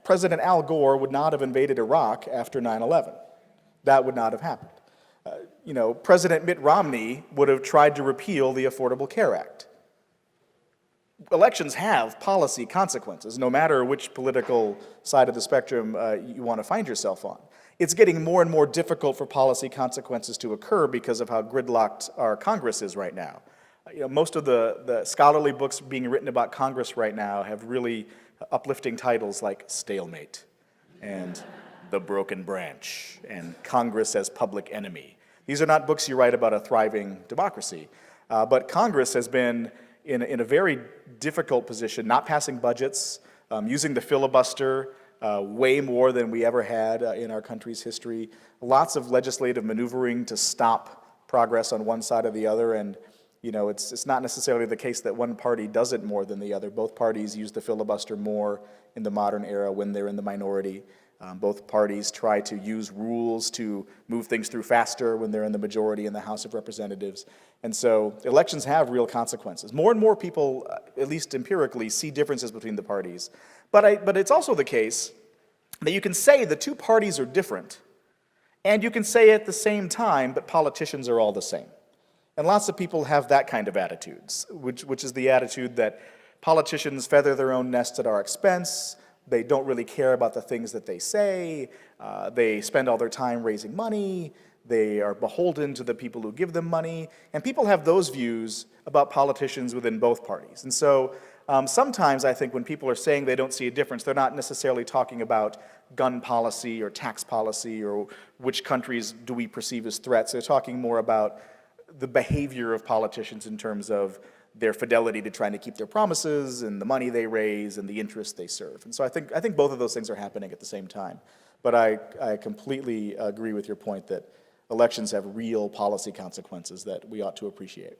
President Al Gore would not have invaded Iraq after 9/11. That would not have happened. President Mitt Romney would have tried to repeal the Affordable Care Act. Elections have policy consequences, no matter which political side of the spectrum you want to find yourself on. It's getting more and more difficult for policy consequences to occur because of how gridlocked our Congress is right now. Most of the scholarly books being written about Congress right now have really uplifting titles like Stalemate and The Broken Branch and Congress as Public Enemy. These are not books you write about a thriving democracy, but Congress has been in a very difficult position, not passing budgets, using the filibuster way more than we ever had in our country's history, lots of legislative maneuvering to stop progress on one side or the other, and it's not necessarily the case that one party does it more than the other. Both parties use the filibuster more in the modern era when they're in the minority. Both parties try to use rules to move things through faster when they're in the majority in the House of Representatives. And so elections have real consequences. More and more people, at least empirically, see differences between the parties. But it's also the case that you can say the two parties are different, and you can say at the same time, but politicians are all the same. And lots of people have that kind of attitudes, which is the attitude that politicians feather their own nests at our expense. They don't really care about the things that they say. They spend all their time raising money. They are beholden to the people who give them money. And people have those views about politicians within both parties. And so sometimes I think when people are saying they don't see a difference, they're not necessarily talking about gun policy or tax policy or which countries do we perceive as threats. They're talking more about the behavior of politicians in terms of their fidelity to trying to keep their promises and the money they raise and the interests they serve. And so I think both of those things are happening at the same time. But I completely agree with your point that elections have real policy consequences that we ought to appreciate.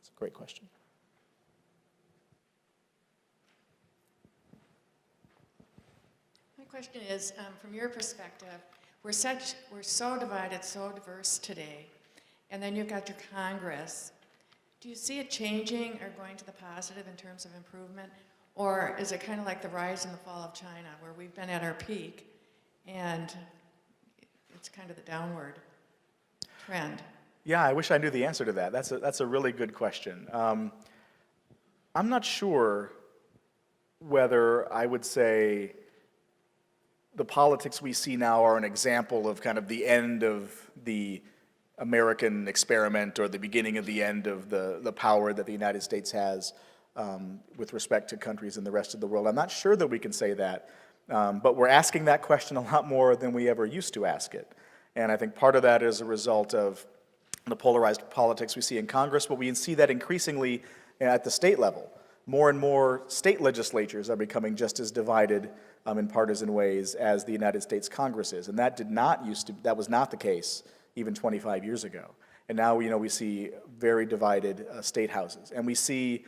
It's a great question. My question is, from your perspective, we're so divided, so diverse today, and then you've got your Congress. Do you see it changing or going to the positive in terms of improvement? Or is it kind of like the rise and the fall of China, where we've been at our peak and it's kind of the downward trend? Yeah, I wish I knew the answer to that. That's a really good question. I'm not sure whether I would say the politics we see now are an example of kind of the end of the American experiment or the beginning of the end of the power that the United States has with respect to countries in the rest of the world. I'm not sure that we can say that, but we're asking that question a lot more than we ever used to ask it. And I think part of that is a result of the polarized politics we see in Congress, but we see that increasingly at the state level. More and more state legislatures are becoming just as divided in partisan ways as the United States Congress is. And that was not the case even 25 years ago. And now, we see very divided state houses. And we see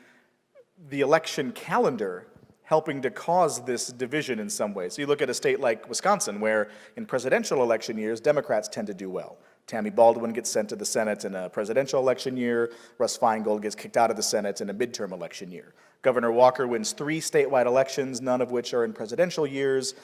the election calendar helping to cause this division in some ways. So you look at a state like Wisconsin, where in presidential election years, Democrats tend to do well. Tammy Baldwin gets sent to the Senate in a presidential election year. Russ Feingold gets kicked out of the Senate in a midterm election year. Governor Walker wins 3 statewide elections, none of which are in presidential years.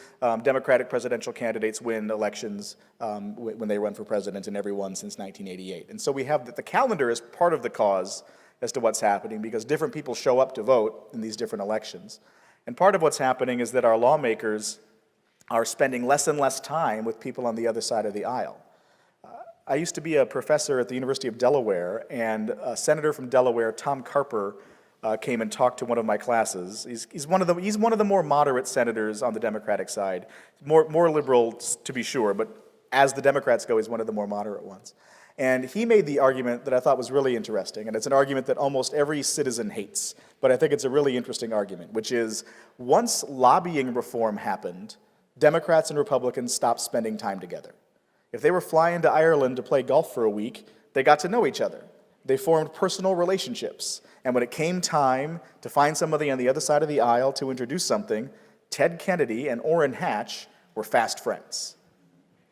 Democratic presidential candidates win elections when they run for president in every one since 1988. And so we have that the calendar is part of the cause as to what's happening because different people show up to vote in these different elections. And part of what's happening is that our lawmakers are spending less and less time with people on the other side of the aisle. I used to be a professor at the University of Delaware, and a senator from Delaware, Tom Carper, came and talked to one of my classes. He's one of the more moderate senators on the Democratic side, more liberal to be sure, but as the Democrats go, he's one of the more moderate ones. And he made the argument that I thought was really interesting, and it's an argument that almost every citizen hates, but I think it's a really interesting argument, which is once lobbying reform happened, Democrats and Republicans stopped spending time together. If they were flying to Ireland to play golf for a week, they got to know each other. They formed personal relationships. And when it came time to find somebody on the other side of the aisle to introduce something, Ted Kennedy and Orrin Hatch were fast friends.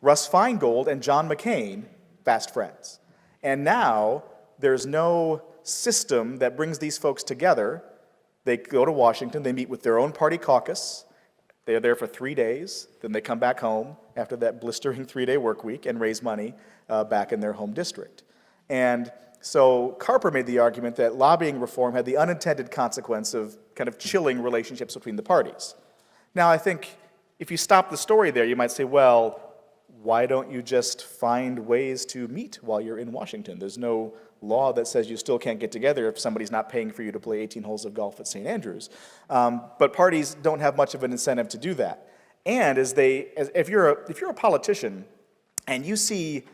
Russ Feingold and John McCain fast friends. And now there's no system that brings these folks together. They go to Washington, they meet with their own party caucus, they're there for 3 days, then they come back home after that blistering 3-day work week and raise money back in their home district. And so Carper made the argument that lobbying reform had the unintended consequence of kind of chilling relationships between the parties. Now, I think if you stop the story there, you might say, well, why don't you just find ways to meet while you're in Washington? There's no law that says you still can't get together if somebody's not paying for you to play 18 holes of golf at St. Andrews. But parties don't have much of an incentive to do that. And if you're a politician and you see,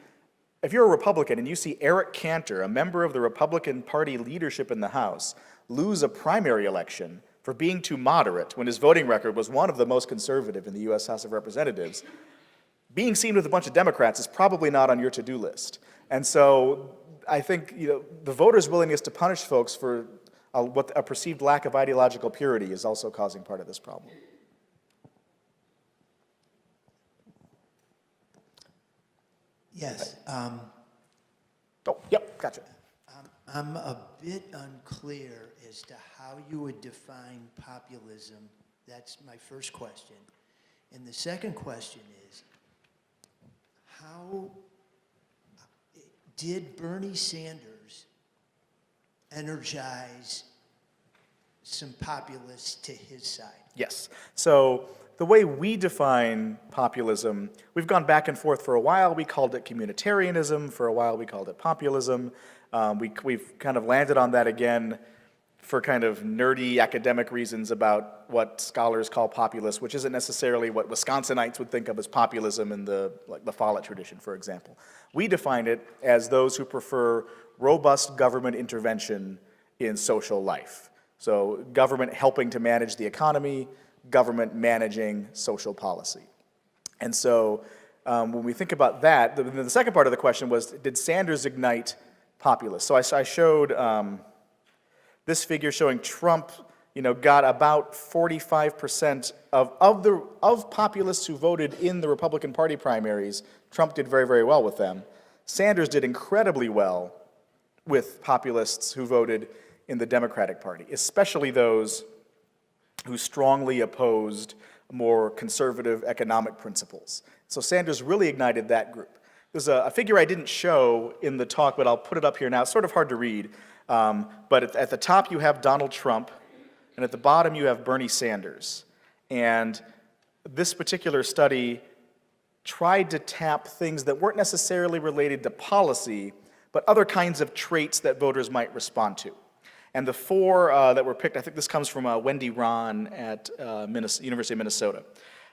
if you're a Republican and you see Eric Cantor, a member of the Republican Party leadership in the House, lose a primary election for being too moderate when his voting record was one of the most conservative in the U.S. House of Representatives, being seen with a bunch of Democrats is probably not on your to-do list. And so I think the voters' willingness to punish folks for a perceived lack of ideological purity is also causing part of this problem. Yes. Oh, yep, gotcha. I'm a bit unclear as to how you would define populism. That's my first question. And the second question is, how did Bernie Sanders energize some populists to his side? Yes. So the way we define populism, we've gone back and forth for a while. We called it communitarianism. For a while, we called it populism. We've kind of landed on that again for kind of nerdy academic reasons about what scholars call populist, which isn't necessarily what Wisconsinites would think of as populism in the Follett tradition, for example. We define it as those who prefer robust government intervention in social life. So government helping to manage the economy, government managing social policy. And so when we think about that, the second part of the question was, did Sanders ignite populists? So I showed this figure showing Trump, got about 45% of populists who voted in the Republican Party primaries. Trump did very, very well with them. Sanders did incredibly well with populists who voted in the Democratic Party, especially those who strongly opposed more conservative economic principles. So Sanders really ignited that group. There's a figure I didn't show in the talk, but I'll put it up here now. It's sort of hard to read. But at the top you have Donald Trump, and at the bottom you have Bernie Sanders. And this particular study tried to tap things that weren't necessarily related to policy, but other kinds of traits that voters might respond to. And the four that were picked, I think this comes from Wendy Ron at University of Minnesota.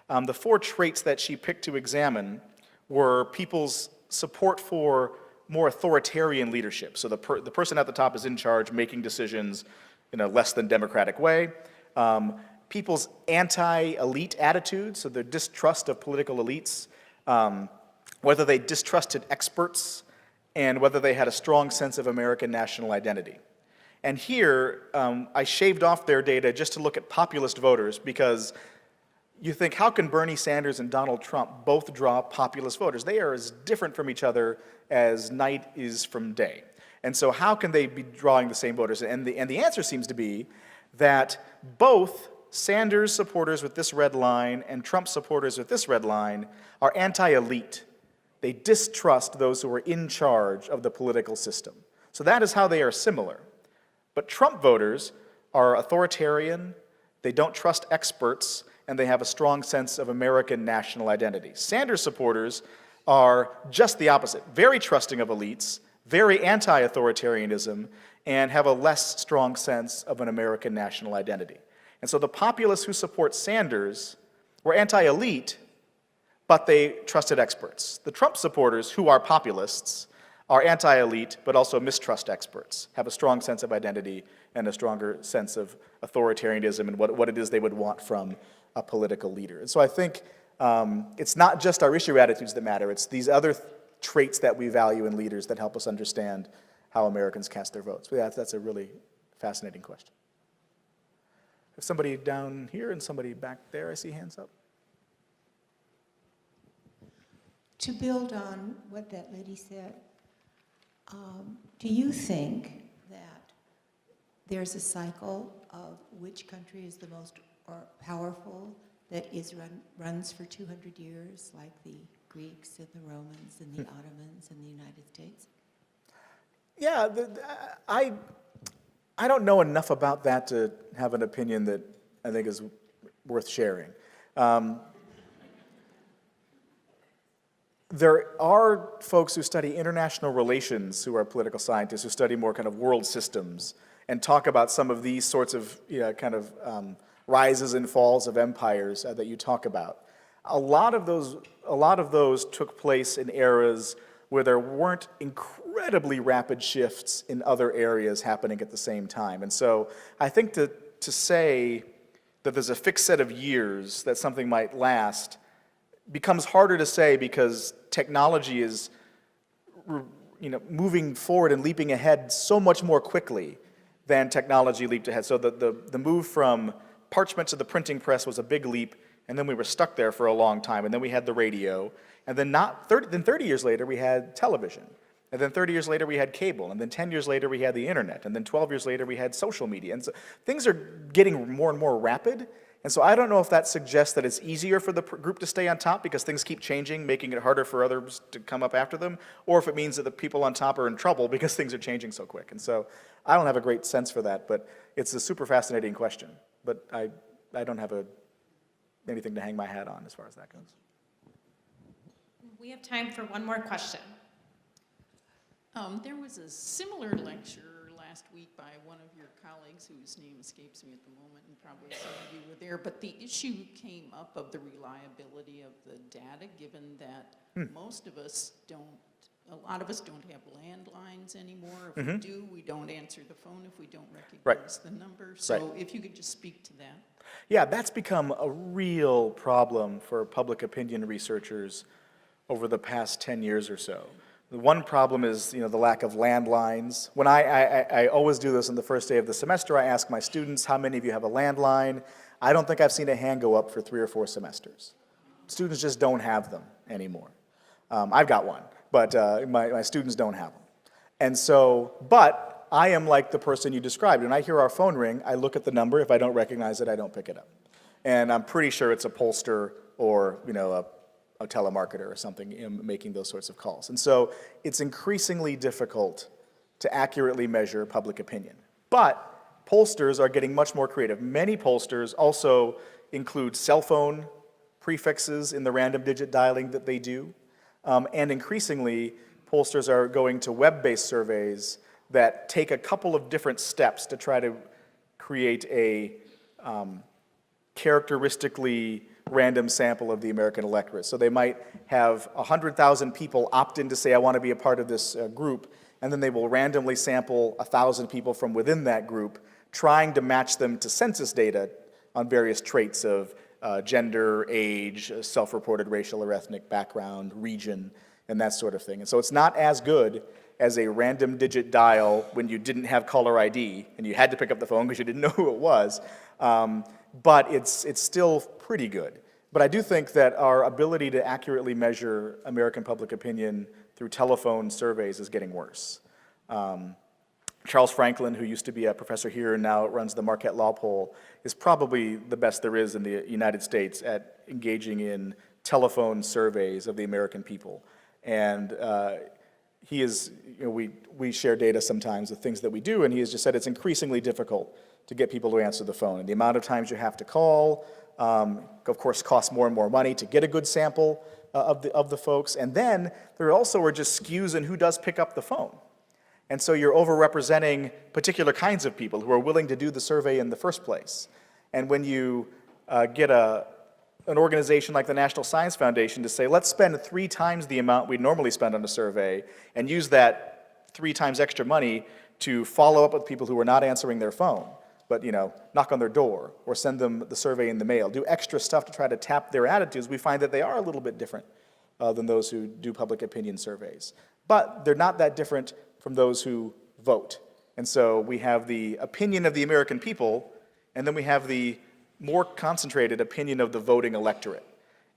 The four traits that she picked to examine were people's support for more authoritarian leadership. So the person at the top is in charge, making decisions in a less than democratic way. People's anti-elite attitude, so their distrust of political elites, whether they distrusted experts, and whether they had a strong sense of American national identity. And here, I shaved off their data just to look at populist voters, because you think, how can Bernie Sanders and Donald Trump both draw populist voters? They are as different from each other as night is from day. And so how can they be drawing the same voters? And the answer seems to be that both Sanders supporters with this red line and Trump supporters with this red line are anti-elite. They distrust those who are in charge of the political system. So that is how they are similar. But Trump voters are authoritarian, they don't trust experts, and they have a strong sense of American national identity. Sanders supporters are just the opposite, very trusting of elites, very anti-authoritarianism, and have a less strong sense of an American national identity. And so the populists who support Sanders were anti-elite, but they trusted experts. The Trump supporters, who are populists, are anti-elite, but also mistrust experts, have a strong sense of identity and a stronger sense of authoritarianism and what it is they would want from a political leader. And so I think it's not just our issue attitudes that matter, it's these other traits that we value in leaders that help us understand how Americans cast their votes. But yeah, that's a really fascinating question. There's somebody down here and somebody back there, I see hands up. To build on what that lady said, do you think that there's a cycle of which country is the most powerful that runs for 200 years, like the Greeks and the Romans and the Ottomans and the United States? Yeah, I don't know enough about that to have an opinion that I think is worth sharing. There are folks who study international relations who are political scientists who study more kind of world systems and talk about some of these sorts of rises and falls of empires that you talk about. A lot of those took place in eras where there weren't incredibly rapid shifts in other areas happening at the same time. And so I think to say that there's a fixed set of years that something might last becomes harder to say because technology is moving forward and leaping ahead so much more quickly than technology leaped ahead. So the move from parchment to the printing press was a big leap, and then we were stuck there for a long time, and then we had the radio, and then 30 years later we had television, and then 30 years later we had cable, and then 10 years later we had the internet, and then 12 years later we had social media. And so things are getting more and more rapid, and so I don't know if that suggests that it's easier for the group to stay on top because things keep changing, making it harder for others to come up after them, or if it means that the people on top are in trouble because things are changing so quick. And so I don't have a great sense for that, but it's a super fascinating question. But I don't have anything to hang my hat on as far as that goes. We have time for one more question. There was a similar lecture last week by one of your colleagues whose name escapes me at the moment, and probably some of you were there, but the issue came up of the reliability of the data, given that most of us a lot of us don't have landlines anymore. If we do, we don't answer the phone if we don't recognize the number. So if you could just speak to that. Yeah, that's become a real problem for public opinion researchers over the past 10 years or so. The one problem is, the lack of landlines. When I always do this on the first day of the semester, I ask my students, how many of you have a landline? I don't think I've seen a hand go up for 3 or 4 semesters. Students just don't have them anymore. I've got one, but my students don't have them. And so, but I am like the person you described. When I hear our phone ring, I look at the number. If I don't recognize it, I don't pick it up. And I'm pretty sure it's a pollster or, a telemarketer or something making those sorts of calls. And so it's increasingly difficult to accurately measure public opinion. But pollsters are getting much more creative. Many pollsters also include cell phone prefixes in the random digit dialing that they do. And increasingly, pollsters are going to web-based surveys that take a couple of different steps to try to create a characteristically random sample of the American electorate. So they might have 100,000 people opt in to say, I want to be a part of this group, and then they will randomly sample 1,000 people from within that group, trying to match them to census data on various traits of gender, age, self-reported racial or ethnic background, region, and that sort of thing. And so it's not as good as a random digit dial when you didn't have caller ID and you had to pick up the phone because you didn't know who it was. But it's still pretty good. But I do think that our ability to accurately measure American public opinion through telephone surveys is getting worse. Charles Franklin, who used to be a professor here and now runs the Marquette Law Poll, is probably the best there is in the United States at engaging in telephone surveys of the American people. And he is, we share data sometimes of things that we do, and he has just said it's increasingly difficult to get people to answer the phone. And the amount of times you have to call, of course, costs more and more money to get a good sample of the folks. And then there also are just skews in who does pick up the phone. And so you're overrepresenting particular kinds of people who are willing to do the survey in the first place. And when you get an organization like the National Science Foundation to say, let's spend 3 times the amount we'd normally spend on a survey and use that 3 times extra money to follow up with people who are not answering their phone, but knock on their door or send them the survey in the mail, do extra stuff to try to tap their attitudes, we find that they are a little bit different than those who do public opinion surveys. But they're not that different from those who vote. And so we have the opinion of the American people, and then we have the more concentrated opinion of the voting electorate.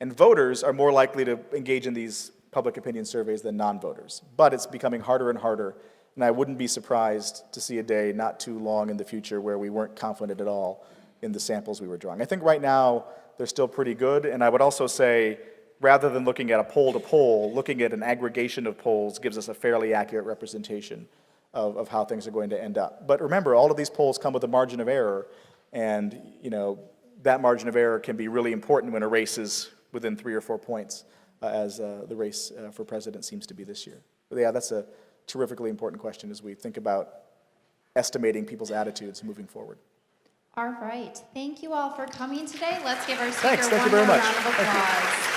And voters are more likely to engage in these public opinion surveys than non-voters. But it's becoming harder and harder, and I wouldn't be surprised to see a day not too long in the future where we weren't confident at all in the samples we were drawing. I think right now they're still pretty good, and I would also say, rather than looking at a poll to poll, looking at an aggregation of polls gives us a fairly accurate representation of how things are going to end up. But remember, all of these polls come with a margin of error, and that margin of error can be really important when a race is within 3 or 4 points, as the race for president seems to be this year. But yeah, that's a terrifically important question as we think about estimating people's attitudes moving forward. All right. Thank you all for coming today. Let's give our speaker Thanks. Thank you one very more much. round of Thank you. applause.